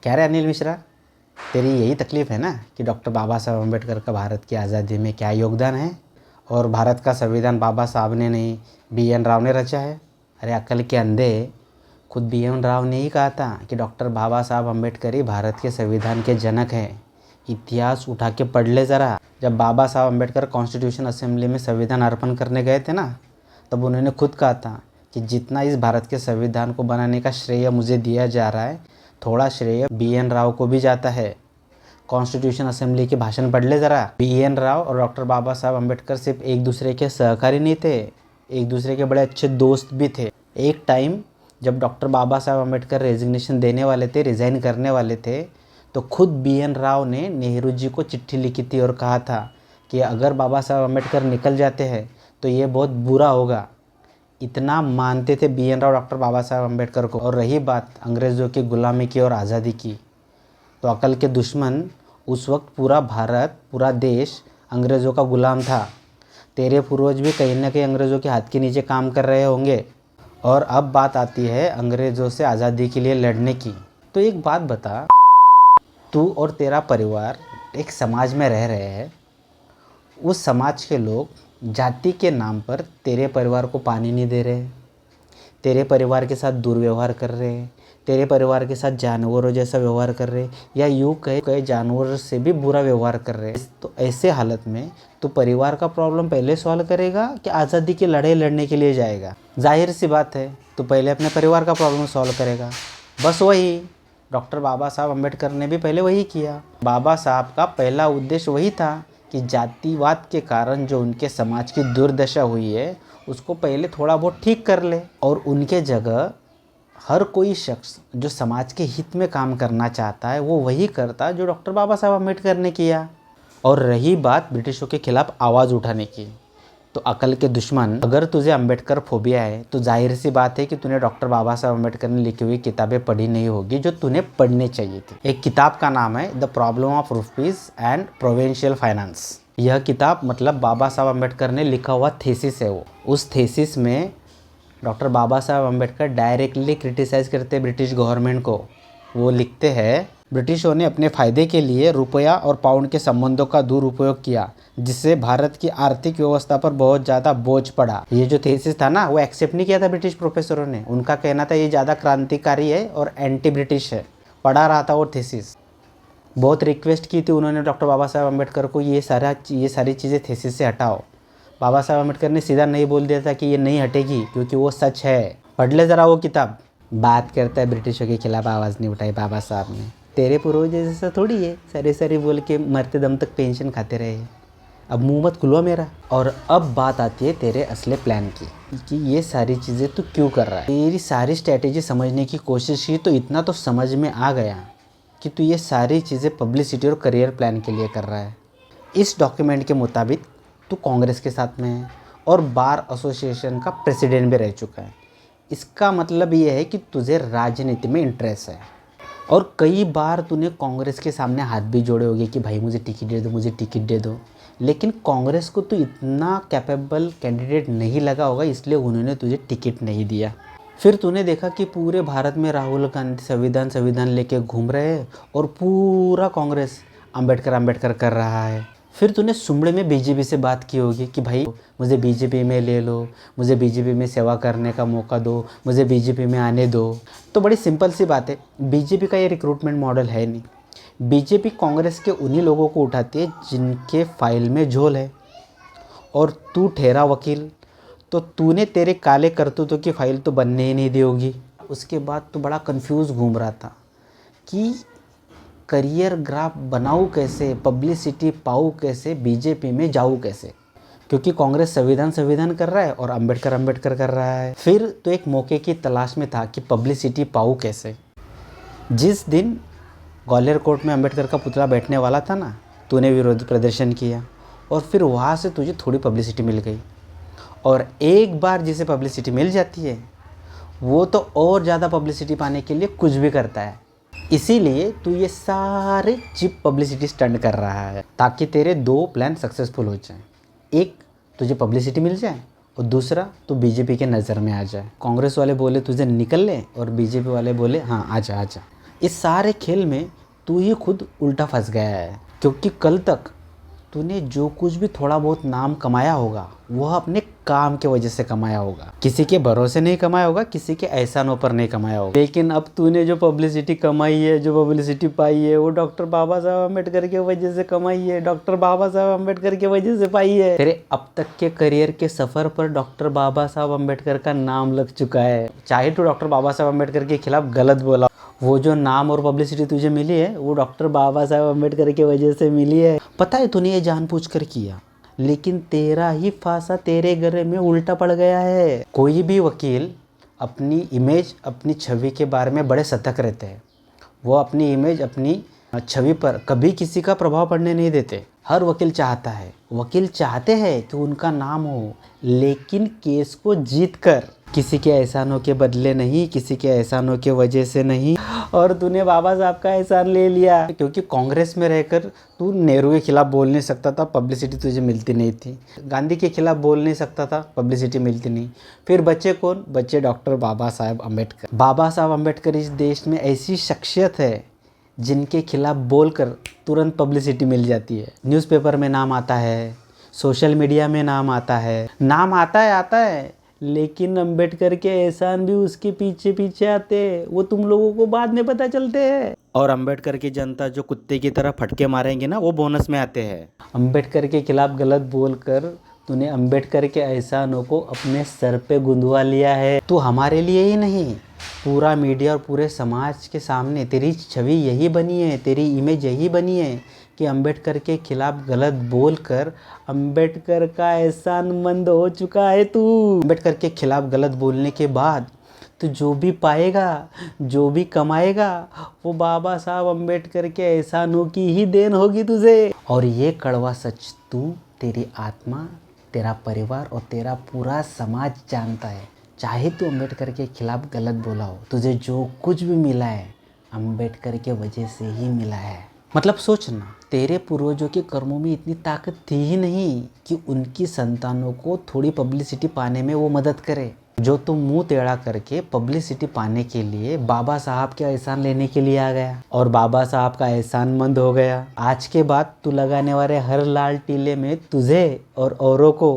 क्या रे अनिल मिश्रा, तेरी यही तकलीफ़ है ना कि डॉक्टर बाबा साहब अम्बेडकर का भारत की आज़ादी में क्या योगदान है और भारत का संविधान बाबा साहब ने नहीं बी.एन. राव ने रचा है। अरे अक्ल के अंधे, खुद बी.एन. राव ने ही कहा था कि डॉक्टर बाबा साहब अम्बेडकर ही भारत के संविधान के जनक हैं। इतिहास उठा के पढ़ ले ज़रा। जब बाबा साहब अम्बेडकर कॉन्स्टिट्यूशन असेंबली में संविधान अर्पण करने गए थे ना, तब उन्होंने खुद कहा था कि जितना इस भारत के संविधान को बनाने का श्रेय मुझे दिया जा रहा है, थोड़ा श्रेय बी.एन. राव को भी जाता है। कॉन्स्टिट्यूशन असेंबली के भाषण पढ़ ले ज़रा। बी.एन. राव और डॉक्टर बाबा साहब अम्बेडकर सिर्फ एक दूसरे के सहकारी नहीं थे, एक दूसरे के बड़े अच्छे दोस्त भी थे। एक टाइम जब डॉक्टर बाबा साहब अम्बेडकर रेजिग्नेशन देने वाले थे, रिज़ाइन करने वाले थे, तो खुद बी.एन. राव ने नेहरू जी को चिट्ठी लिखी थी और कहा था कि अगर बाबा साहब अम्बेडकर निकल जाते हैं तो ये बहुत बुरा होगा। इतना मानते थे बी.एन. राव डॉक्टर बाबा साहब अम्बेडकर को। और रही बात अंग्रेज़ों की गुलामी की और आज़ादी की, तो अकल के दुश्मन, उस वक्त पूरा भारत, पूरा देश अंग्रेज़ों का गुलाम था। तेरे पूर्वज भी कहीं ना कहीं अंग्रेज़ों के हाथ के नीचे काम कर रहे होंगे। और अब बात आती है अंग्रेज़ों से आज़ादी के लिए लड़ने की। तो एक बात बता, तू और तेरा परिवार एक समाज में रह रहे हैं, उस समाज के लोग जाति के नाम पर तेरे परिवार को पानी नहीं दे रहे, तेरे परिवार के साथ दुर्व्यवहार कर रहे हैं, तेरे परिवार के साथ जानवरों जैसा व्यवहार कर रहे हैं, या यूँ कहे जानवर से भी बुरा व्यवहार कर रहे हैं। तो ऐसे हालत में तो परिवार का प्रॉब्लम पहले सॉल्व करेगा कि आज़ादी की लड़ाई लड़ने के लिए जाएगा? जाहिर सी बात है, तो पहले अपने परिवार का प्रॉब्लम सॉल्व करेगा। बस वही डॉक्टर बाबा साहब अम्बेडकर ने भी पहले वही किया। बाबा साहब का पहला उद्देश्य वही था कि जातिवाद के कारण जो उनके समाज की दुर्दशा हुई है, उसको पहले थोड़ा बहुत ठीक कर ले, और उनके जगह हर कोई शख्स जो समाज के हित में काम करना चाहता है वो वही करता जो डॉक्टर बाबा साहब अम्बेडकर ने किया। और रही बात ब्रिटिशों के खिलाफ आवाज़ उठाने की, तो अकल के दुश्मन, अगर तुझे अम्बेडकर फोबिया है तो जाहिर सी बात है कि तूने डॉक्टर बाबा साहब अम्बेडकर ने लिखी हुई किताबें पढ़ी नहीं होगी जो तूने पढ़नी चाहिए थी। एक किताब का नाम है the problem of rupees and provincial finance. यह किताब मतलब बाबा साहब अम्बेडकर ने लिखा हुआ थीसिस है। वो उस थीसिस में डॉक्टर बाबा साहब अम्बेडकर डायरेक्टली क्रिटिसाइज़ करते ब्रिटिश गवर्नमेंट को। वो लिखते हैं, ब्रिटिशों ने अपने फ़ायदे के लिए रुपया और पाउंड के संबंधों का दुरुपयोग किया, जिससे भारत की आर्थिक व्यवस्था पर बहुत ज़्यादा बोझ पड़ा। ये जो थीसिस था ना, वो एक्सेप्ट नहीं किया था ब्रिटिश प्रोफेसरों ने। उनका कहना था ये ज़्यादा क्रांतिकारी है और एंटी ब्रिटिश है। पढ़ा रहा था वो थीसिस। बहुत रिक्वेस्ट की थी उन्होंने डॉक्टर बाबा साहब अम्बेडकर को, ये सारी चीज़ें थीसिस से हटाओ। बाबा साहब अम्बेडकर ने सीधा नहीं बोल दिया था कि ये नहीं हटेगी, क्योंकि वो सच है। पढ़ ले ज़रा वो किताब। बात करता है ब्रिटिशों के खिलाफ आवाज़ नहीं उठाई बाबा साहब ने। तेरे पूर्वज जैसा थोड़ी है सारे सारे बोल के मरते दम तक पेंशन खाते रहे। अब मुंह मत खुलवा मेरा। और अब बात आती है तेरे असली प्लान की, कि ये सारी चीज़ें तू क्यों कर रहा है। तेरी सारी स्ट्रैटेजी समझने की कोशिश की तो इतना तो समझ में आ गया कि तू ये सारी चीज़ें पब्लिसिटी और करियर प्लान के लिए कर रहा है। इस डॉक्यूमेंट के मुताबिक तू कांग्रेस के साथ में है और बार एसोसिएशन का प्रेसिडेंट भी रह चुका है। इसका मतलब ये है कि तुझे राजनीति में इंटरेस्ट है, और कई बार तूने कांग्रेस के सामने हाथ भी जोड़े होंगे कि भाई मुझे टिकट दे दो, मुझे टिकट दे दो। लेकिन कांग्रेस को तू इतना कैपेबल कैंडिडेट नहीं लगा होगा, इसलिए उन्होंने तुझे टिकट नहीं दिया। फिर तूने देखा कि पूरे भारत में राहुल गांधी संविधान लेके घूम रहे हैं और पूरा कांग्रेस अम्बेडकर कर रहा है। फिर तूने सुमड़े में बीजेपी से बात की होगी कि भाई मुझे बीजेपी में ले लो, मुझे बीजेपी में सेवा करने का मौका दो, मुझे बीजेपी में आने दो। तो बड़ी सिंपल सी बात है, बीजेपी का ये रिक्रूटमेंट मॉडल है नहीं। बीजेपी कांग्रेस के उन्हीं लोगों को उठाती है जिनके फाइल में झोल है। और तू ठहरा वकील, तो तूने तेरे काले करतूतों की फाइल तो बनने ही नहीं दी होगी। उसके बाद तो बड़ा कंफ्यूज घूम रहा था कि करियर ग्राफ बनाऊँ कैसे, पब्लिसिटी पाऊँ कैसे, बीजेपी में जाऊँ कैसे, क्योंकि कांग्रेस संविधान कर रहा है और अम्बेडकर कर रहा है। फिर तो एक मौके की तलाश में था कि पब्लिसिटी पाऊँ कैसे। जिस दिन ग्वालियर कोर्ट में अम्बेडकर का पुतला बैठने वाला था ना, तूने विरोध प्रदर्शन किया और फिर वहाँ से तुझे थोड़ी पब्लिसिटी मिल गई। और एक बार जिसे पब्लिसिटी मिल जाती है वो तो और ज़्यादा पब्लिसिटी पाने के लिए कुछ भी करता है। इसीलिए तू ये सारे चिप पब्लिसिटी स्टंट कर रहा है ताकि तेरे दो प्लान सक्सेसफुल हो जाएं। एक, तुझे पब्लिसिटी मिल जाए, और दूसरा तू बीजेपी के नज़र में आ जाए। कांग्रेस वाले बोले तुझे निकल ले और बीजेपी वाले बोले हाँ आजा आजा। इस सारे खेल में तू ही खुद उल्टा फंस गया है, क्योंकि कल तक तूने जो कुछ भी थोड़ा बहुत नाम कमाया होगा वह अपने काम के वजह से कमाया होगा, किसी के भरोसे नहीं कमाया होगा, किसी के एहसानों पर नहीं कमाया होगा। लेकिन अब तूने जो पब्लिसिटी कमाई है, जो पब्लिसिटी पाई है, वो डॉक्टर बाबा साहब अम्बेडकर की वजह से कमाई है, डॉक्टर बाबा साहब अम्बेडकर की वजह से पाई है। तेरे अब तक के करियर के सफर पर डॉक्टर बाबा साहब अम्बेडकर का नाम लग चुका है। चाहे तो डॉक्टर बाबा साहब अम्बेडकर के खिलाफ गलत बोला, वो जो नाम और पब्लिसिटी तुझे मिली है वो डॉक्टर बाबा साहब अम्बेडकर की वजह से मिली है। पता है तूने ये जानबूझकर किया, लेकिन तेरा ही फांसा तेरे गले में उल्टा पड़ गया है। कोई भी वकील अपनी इमेज, अपनी छवि के बारे में बड़े सतर्क रहते हैं। वो अपनी इमेज, अपनी छवि पर कभी किसी का प्रभाव पड़ने नहीं देते। हर वकील चाहता है, वकील चाहते हैं कि उनका नाम हो, लेकिन केस को जीत कर, किसी के एहसानों के बदले नहीं, किसी के एहसानों के वजह से नहीं। और तूने बाबा साहब का एहसान ले लिया, क्योंकि कांग्रेस में रहकर तू नेहरू के खिलाफ बोल नहीं सकता था, पब्लिसिटी तुझे मिलती नहीं थी। गांधी के खिलाफ बोल नहीं सकता था, पब्लिसिटी मिलती नहीं। फिर बच्चे कौन? बच्चे डॉक्टर बाबा साहब अम्बेडकर। बाबा साहब अम्बेडकर इस देश में ऐसी शख्सियत है जिनके खिलाफ बोलकर तुरंत पब्लिसिटी मिल जाती है। न्यूज़पेपर में नाम आता है, सोशल मीडिया में नाम आता है, नाम आता है, लेकिन अम्बेडकर के एहसान भी उसके पीछे पीछे आते हैं, वो तुम लोगों को बाद में पता चलते हैं। और अम्बेडकर की जनता जो कुत्ते की तरह फटके मारेंगे ना, वो बोनस में आते हैं। अम्बेडकर के खिलाफ गलत बोलकर तूने अम्बेडकर के एहसानों को अपने सर पे गुंदवा लिया है। तू हमारे लिए ही नहीं, पूरा मीडिया और पूरे समाज के सामने तेरी छवि यही बनी है, तेरी इमेज यही बनी है कि अम्बेडकर के खिलाफ गलत बोलकर अम्बेडकर का एहसानमंद हो चुका है तू। अम्बेडकर के खिलाफ गलत बोलने के बाद तो जो भी पाएगा, जो भी कमाएगा, वो बाबा साहब अम्बेडकर के एहसानों की ही देन होगी तुझे। और ये कड़वा सच तू, तेरी आत्मा, तेरा परिवार और तेरा पूरा समाज जानता है। चाहे तू अम्बेडकर के खिलाफ गलत बोला हो, तुझे जो कुछ भी मिला है अम्बेडकर के वजह से ही मिला है। मतलब सोचना, तेरे पूर्वजों के कर्मों में इतनी ताकत थी ही नहीं कि उनकी संतानों को थोड़ी पब्लिसिटी पाने में वो मदद करे। जो तुम मुंह टेढ़ा करके पब्लिसिटी पाने के लिए बाबा साहब के एहसान लेने के लिए आ गया और बाबा साहब का एहसानमंद हो गया। आज के बाद तू लगाने वाले हर लाल टीले में तुझे और औरों को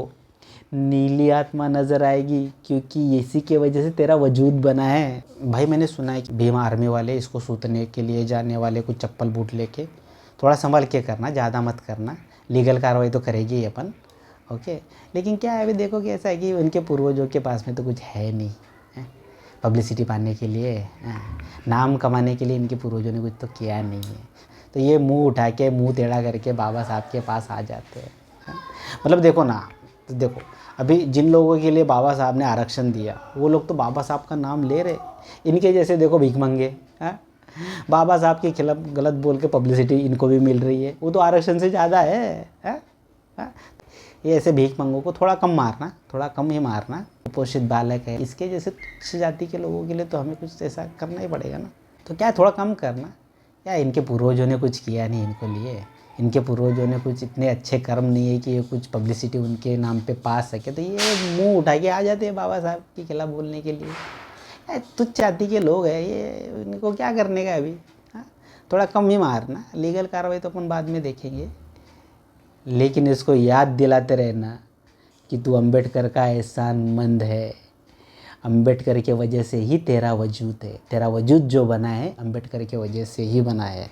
नीली आत्मा नजर आएगी, क्योंकि इसी के वजह से तेरा वजूद बना है। भाई मैंने सुना है कि भीम आर्मी वाले इसको सूतने के लिए जाने वाले कुछ चप्पल बूट लेके थोड़ा संभल के करना, ज़्यादा मत करना, लीगल कार्रवाई तो करेगी ही अपन, ओके। लेकिन क्या है, अभी देखो कि ऐसा है कि उनके पूर्वजों के पास में तो कुछ है नहीं है? पब्लिसिटी पाने के लिए, नाम कमाने के लिए इनके पूर्वजों ने कुछ तो किया नहीं है, तो ये मुंह उठा के, मुंह टेढ़ा करके बाबा साहब के पास आ जाते हैं। मतलब देखो ना, तो देखो अभी जिन लोगों के लिए बाबा साहब ने आरक्षण दिया वो लोग तो बाबा साहब का नाम ले रहे, इनके जैसे देखो भीख मंगे हैं, बाबा साहब के खिलाफ गलत बोल के पब्लिसिटी इनको भी मिल रही है, वो तो आरक्षण से ज़्यादा है। ये ऐसे भीख मंगों को थोड़ा कम मारना, थोड़ा कम ही मारना। कुपोषित बालक है, इसके जैसे तुच्छ जाति के लोगों के लिए तो हमें कुछ ऐसा करना ही पड़ेगा ना, तो क्या थोड़ा कम करना। या इनके पूर्वजों ने कुछ किया नहीं इनको लिए, इनके पूर्वजों ने कुछ इतने अच्छे कर्म नहीं है कि ये कुछ पब्लिसिटी उनके नाम पे पा सके, तो ये मुंह उठा के आ जाते हैं बाबा साहब के खिलाफ बोलने के लिए। तुच्छ जाति के लोग हैं ये, इनको क्या करने का अभी। हाँ, थोड़ा कम ही मारना, लीगल कार्रवाई तो अपन बाद में देखेंगे, लेकिन इसको याद दिलाते रहना कि तू अम्बेडकर का एहसानमंद है। अम्बेडकर के वजह से ही तेरा वजूद है, तेरा वजूद जो बना है अम्बेडकर के वजह से ही बना है।